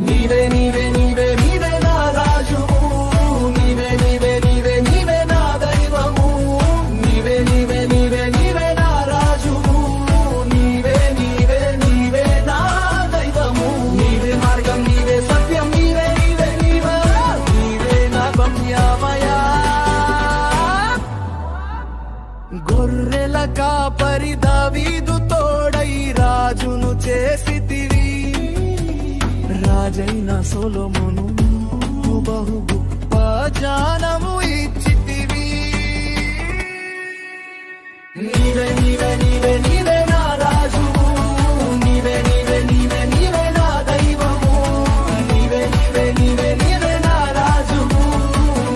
నీవే నీవే నీవే నీవే నా రాజువు, నీవే నీవే నీవే నీవే నా దైవము, నీవే నీవే నీవే నీవే నా రాజువు, నీవే నీవే నీవే నా దైవము, నీవే మార్గం నీవే సత్యం నీవే నీవే నీవే నీవే నా గమ్యమయా. గొర్రెల కాపరి దావీదు తోడై రాజును చేసితివి, రాజైన సొలొమోను బహు గొప్ప జ్ఞానము ఇచ్చితివి. నీవే నీవే నీవే నీవే నా రాజువు, నీవే నీవే నీవే నీవే నా దైవము, నీవే నీవే నీవే నీవే నా రాజువు,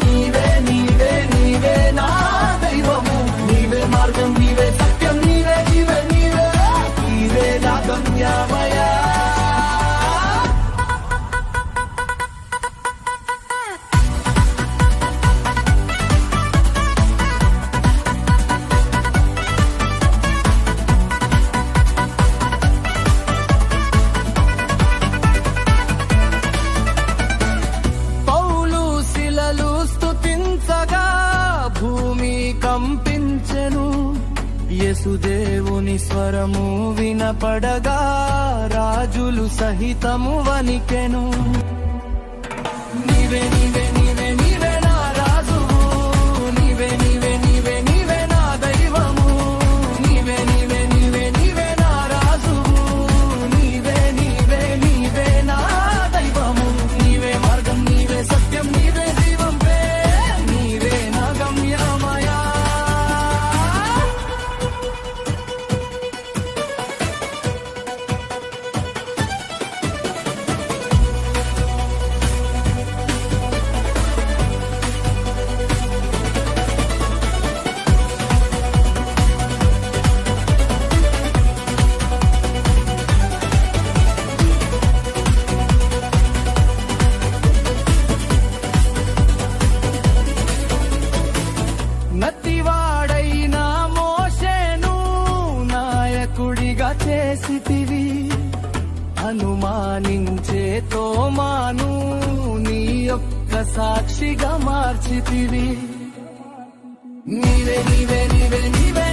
నీవే నీవే నీవే నా దైవము, నీవే మార్గం నీవే సత్యం నీవే నీవే నీవే నీవే నా గమ్యమయా. భూమి కంపించెను, యేసుదేవుని స్వరము వినపడగా రాజులు సహితము వణికెను. నీవే నీవే నీవే నీవే నా రాజువు, నీవే నీవే నీవే నీవే నా దైవము, నీవే నీవే నీవే నీవే నా రాజువు, నీవే నీవే నీవే నా దైవము, నీవే మార్గం నీవే సత్యం నీవే జీవం నీవే నా గమ్యమయా. నత్తివాడైన మోషేను నాయకుడిగా చేసితివి, అనుమానించే తోమాను నీ యొక్క సాక్షిగా మార్చితివి. నీవే నీవే నీవే నీవే